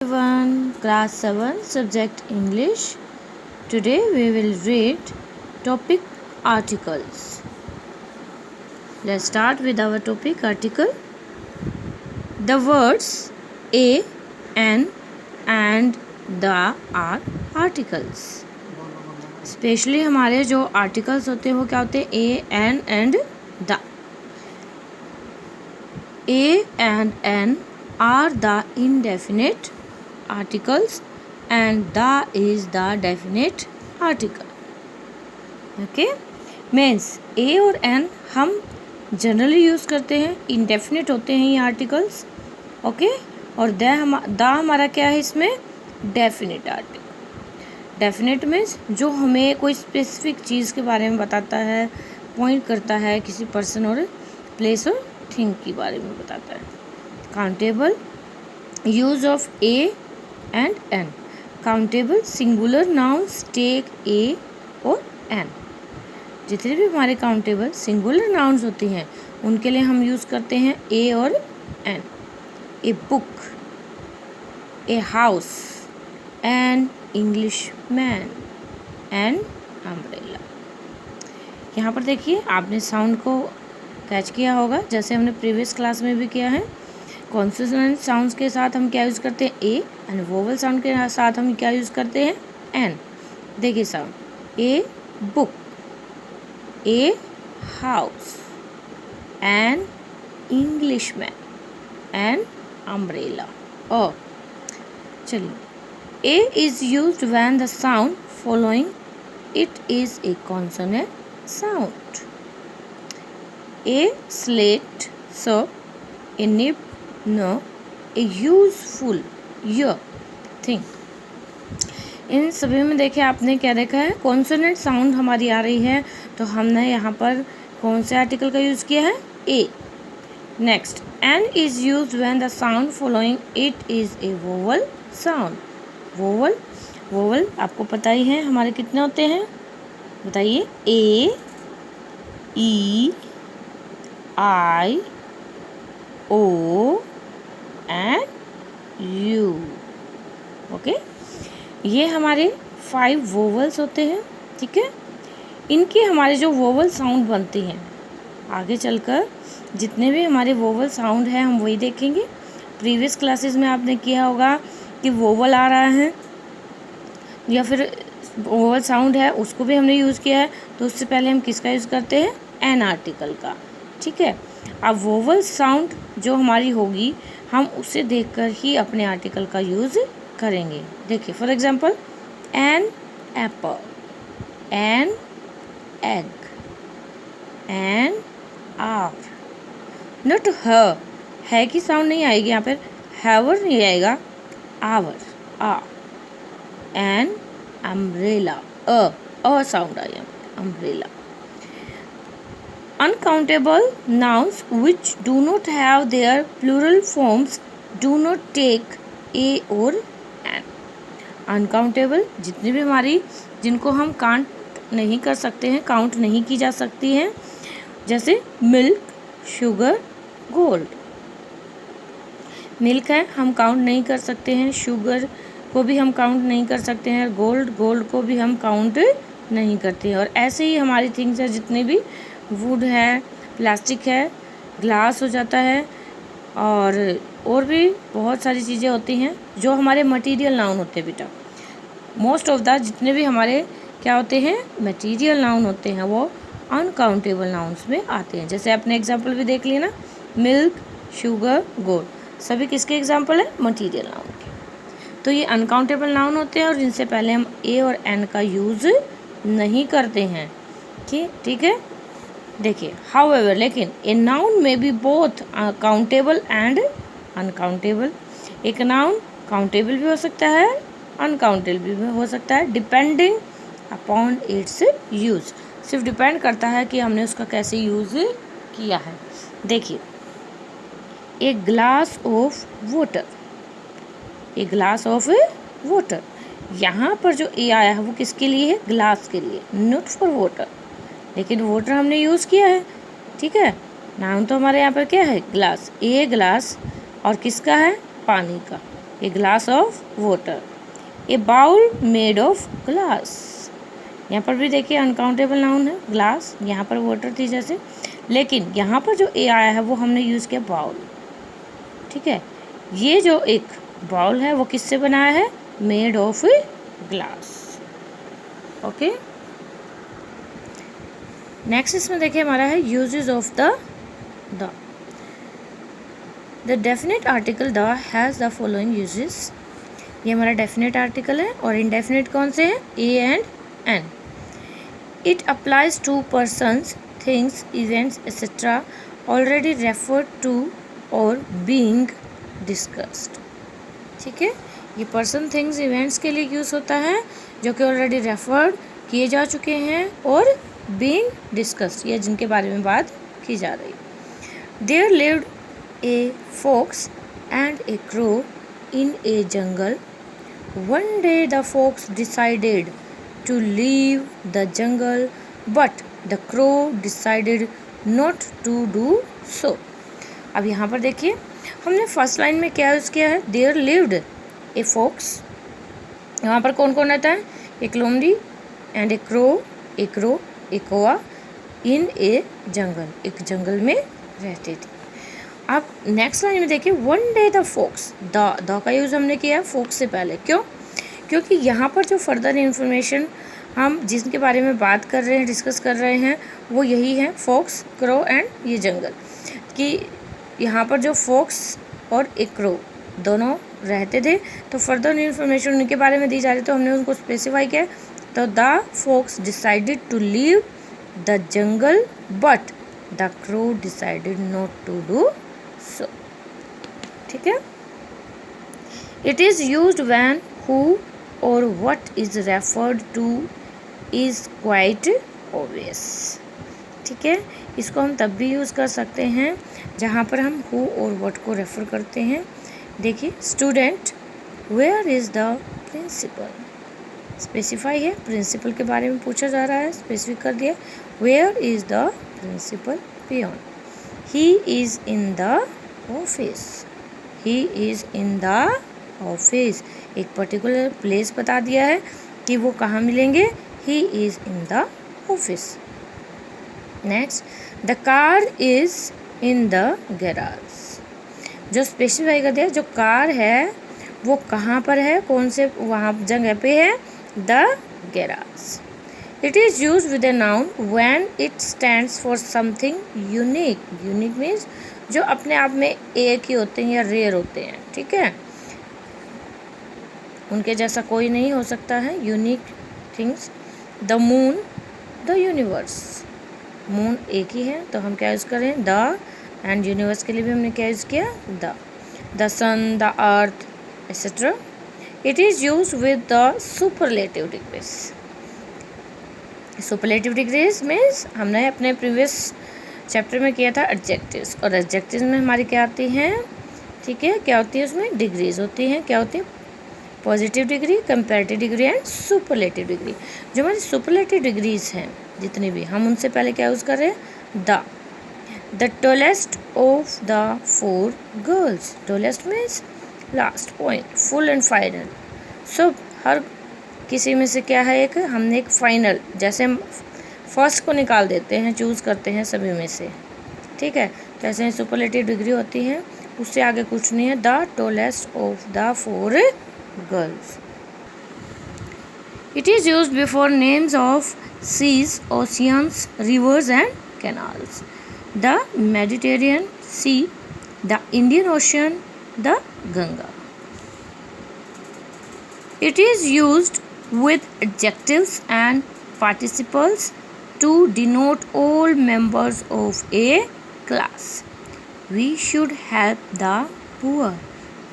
Everyone, class 7 subject English. Today we will read topic articles. Let's start with our topic article. The words a, an and the are articles. Specially हमारे जो articles होते हैं वो क्या होते हैं? A, an and the. A and N are the indefinite articles and the is the definite article. Okay, means A और N हम जनरली यूज़ करते हैं, indefinite होते हैं ये आर्टिकल्स. ओके, और द हमारा क्या है इसमें? Definite article. डेफिनेट मीन्स जो हमें कोई स्पेसिफिक चीज़ के बारे में बताता है, पॉइंट करता है, किसी पर्सन और प्लेस और थिंग के बारे में बताता है. Countable, use of a and an. Countable singular nouns take a और एन. जितने भी हमारे काउंटेबल सिंगुलर नाउन्स होते हैं उनके लिए हम यूज़ करते हैं ए और an. A book, A house, an English man, an umbrella. यहाँ पर देखिए, आपने साउंड को कैच किया होगा जैसे हमने प्रीवियस क्लास में भी किया है. कॉन्सोनेंट साउंड्स के साथ हम क्या यूज़ करते हैं? ए. एंड वोवल साउंड के साथ हम क्या यूज़ करते हैं? एन. देखिए sound, A book, A house, an English man, an umbrella. Oh चलिए, A is used when the sound following it is a consonant sound. A slate, so a nib, no, a useful, your thing. इन सभी में देखिए आपने क्या देखा है? Consonant sound हमारी आ रही है तो हमने यहाँ पर कौन से आर्टिकल का यूज़ किया है? A. Next, an is use when the sound following it is a vowel sound. Vowel आपको पता ही है हमारे कितने होते हैं? बताइए. A, E, I, O and U. Okay, ये हमारे 5 वोवल्स होते हैं. ठीक है, इनके हमारे जो वोवल साउंड बनते हैं आगे चलकर जितने भी हमारे वोवल साउंड हैं हम वही देखेंगे. प्रीवियस क्लासेस में आपने किया होगा कि वोवल आ रहा है या फिर वोवल साउंड है उसको भी हमने यूज़ किया है, तो उससे पहले हम किसका यूज़ करते हैं? एन आर्टिकल का. ठीक है, अब वोवल साउंड जो हमारी होगी हम उसे देखकर ही अपने आर्टिकल का यूज़ करेंगे. देखिए for example, an apple, an egg, an hour. Not ह, है की साउंड नहीं आएगी यहाँ पर, हैवर नहीं आएगा, आवर, आ. एन अम्ब्रेला, अ साउंड आया, umbrella. Uncountable nouns which do not have their plural forms do not take a or an. Uncountable जितनी भी हमारी जिनको हम काउंट नहीं कर सकते हैं, काउंट नहीं की जा सकती हैं, जैसे मिल्क, शुगर, गोल्ड. मिल्क है हम काउंट नहीं कर सकते हैं, शुगर को भी हम काउंट नहीं कर सकते हैं, गोल्ड को भी हम काउंट नहीं करते हैं. और ऐसे ही हमारी थिंग्स है जितने भी, वुड है, प्लास्टिक है, ग्लास हो जाता है, और भी बहुत सारी चीज़ें होती हैं जो हमारे मटेरियल नाउन होते हैं. बेटा मोस्ट ऑफ द जितने भी हमारे क्या होते हैं? मटेरियल नाउन होते हैं, वो अनकाउंटेबल नाउन्स में आते हैं. जैसे आपने एग्जांपल भी देख लिया ना, मिल्क, शुगर, गोल्ड, सभी किसके एग्जांपल है? मटेरियल नाउन के. तो ये अनकाउंटेबल नाउन होते हैं और इनसे पहले हम ए और एन का यूज़ नहीं करते हैं. ठीक है. देखिए, हाउएवर लेकिन a noun may be both countable and uncountable. एक नाउन काउंटेबल भी हो सकता है, अनकाउंटेबल भी हो सकता है, डिपेंडिंग अपॉन इट्स यूज़. सिर्फ डिपेंड करता है कि हमने उसका कैसे यूज़ किया है. देखिए, ए glass of water, A glass of water. यहाँ पर जो ए आया है वो किसके लिए है? ग्लास के लिए, नॉट फॉर वाटर. लेकिन वाटर हमने यूज़ किया है. ठीक है, नाउन तो हमारे यहाँ पर क्या है? ग्लास. ए ग्लास और किसका है? पानी का. A glass of water, a bowl made of glass. यहाँ पर भी देखिए अनकाउंटेबल नाउन है ग्लास, यहाँ पर वाटर थी जैसे, लेकिन यहाँ पर जो ए आया है वो हमने यूज़ किया बाउल। ठीक है, ये जो एक बाउल है वो किससे बनाया है, made of glass. Okay, next इसमें देखिए हमारा है uses of the definite article the has the following uses. ये हमारा डेफिनेट आर्टिकल है और इनडेफिनेट कौन से हैं, a and an. It applies to persons, things, events etcetera already referred to or being discussed. ठीक है, ये पर्सन, थिंग्स, इवेंट्स के लिए यूज़ होता है जो कि ऑलरेडी रेफर्ड किए जा चुके हैं और बीइंग डिस्कस्ड, या जिनके बारे में बात की जा रही। There lived a fox and a crow in a jungle. One day the fox decided to leave the jungle, but the crow decided not to do so. अब यहाँ पर देखिए हमने फर्स्ट लाइन में क्या यूज़ किया है, देयर लिव्ड ए फॉक्स। यहाँ पर कौन कौन रहता है, एक लोमड़ी एंड ए क्रो, ए कौआ, इन ए जंगल, एक जंगल में रहते थे। अब नेक्स्ट लाइन में देखिए one day the fox, the का यूज़ हमने किया है फॉक्स से पहले, क्यों, क्योंकि यहाँ पर जो फर्दर इन्फॉर्मेशन हम जिसके बारे में बात कर रहे हैं, डिस्कस कर रहे हैं, वो यही है फॉक्स, क्रो एंड ये जंगल। कि यहाँ पर जो फॉक्स और एक क्रो दोनों रहते थे, तो फर्दर इन्फॉर्मेशन उनके बारे में दी जा रही, तो हमने उनको स्पेसिफाई किया। तो the fox decided to leave the jungle but the crow decided not to do so. ठीक है, it is used when who or what is referred to is quite obvious. ठीक है, इसको हम तब भी यूज़ कर सकते हैं जहाँ पर हम हु और व्हाट को रेफर करते हैं। देखिए student, where is the principal, specify है, प्रिंसिपल के बारे में पूछा जा रहा है, स्पेसिफिक कर दिया। Where is the principal peon, he is in the office, he is in the office, एक पर्टिकुलर प्लेस बता दिया है कि वो कहाँ मिलेंगे, he is in the office। Next, the car is in the garage, जो स्पेसिफाई कर दिया, जो कार है वो कहाँ पर है, कौन से वहाँ जगह पे है, the garage। It is used with a noun when it stands for something unique. Unique means जो अपने आप में एक ही होते हैं या रेयर होते हैं। ठीक है, उनके जैसा कोई नहीं हो सकता है, unique things. The moon, the universe, moon एक ही है तो हम क्या यूज़ करें, द, एंड यूनिवर्स के लिए भी हमने क्या यूज़ किया, the sun, the earth etcetera. It is use with the superlative degrees. Superlative degrees means हमने अपने प्रीवियस चैप्टर में किया था एडजेक्टिव्स, और एडजेक्टिव्स में हमारी क्या आती हैं, ठीक है, क्या होती है उसमें, डिग्रीज होती हैं। क्या होती है, positive degree, comparative degree and superlative degree. जो हमारी सुपरलेटिव डिग्रीज हैं जितनी भी, हम उनसे पहले क्या यूज़ कर रहे हैं, the tallest of the four girls. Tallest means last point, full and final. So हर किसी में से क्या है, एक हमने एक फाइनल, जैसे हम फर्स्ट को निकाल देते हैं, चूज़ करते हैं सभी में से। ठीक है, तो ऐसे सुपरलेटिव डिग्री होती है, उससे आगे कुछ नहीं है। The tallest of the four girls. It is used before names of seas, oceans, rivers and canals. The Mediterranean Sea, the Indian Ocean, the Ganga. It is used with adjectives and participles to denote all members of a class. We should help the poor.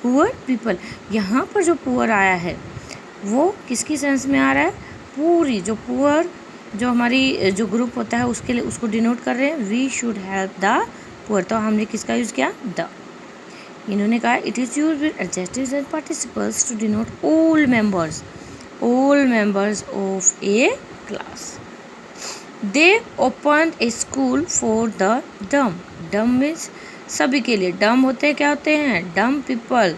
Poor people. यहाँ पर जो poor आया है वो किसकी sense में आ रहा है, पूरी जो पुअर, जो हमारी जो ग्रुप होता है उसके लिए, उसको डिनोट कर रहे हैं। We should help the poor, तो हमने किसका यूज़ किया, द। इन्होंने कहा it is used with adjectives and participles to denote all members of a class. They open a school for the dumb. Dumb means सभी के लिए, डम होते हैं क्या होते हैं, डम पीपल।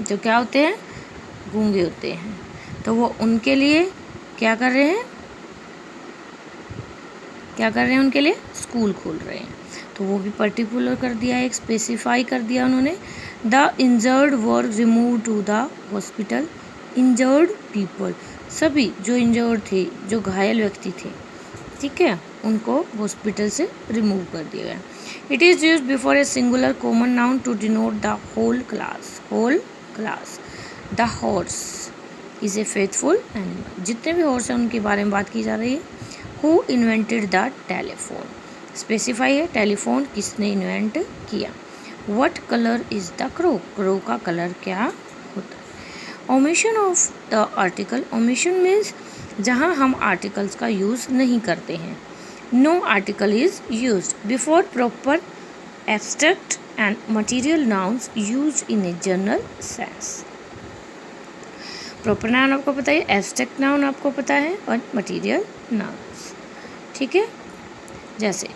जो क्या होते हैं, गूंगे होते हैं, तो वो उनके लिए क्या कर रहे हैं, उनके लिए स्कूल खोल रहे हैं। तो वो भी पर्टिकुलर कर दिया, एक स्पेसिफाई कर दिया उन्होंने। The injured were remove to the hospital, injured people, सभी जो इंजर्ड थे, जो घायल व्यक्ति थे, ठीक है, उनको हॉस्पिटल से रिमूव कर दिया गया। It is use before a singular common noun to denote the whole class, the horse is a faithful animal, जितने भी हॉर्स हैं उनके बारे में बात की जा रही है। Who invented the telephone, specify है टेलीफोन किसने इन्वेंट किया। What colour is the crow, crow का कलर क्या होता है। Omission of the article, omission means जहाँ हम आर्टिकल्स का यूज़ नहीं करते हैं। No article is used before proper abstract and material nouns used in a general sense. Proper noun आपको पता है, एब्स्ट्रैक्ट नाउन आपको पता है, और मटीरियल नाउन्स, ठीक है। जैसे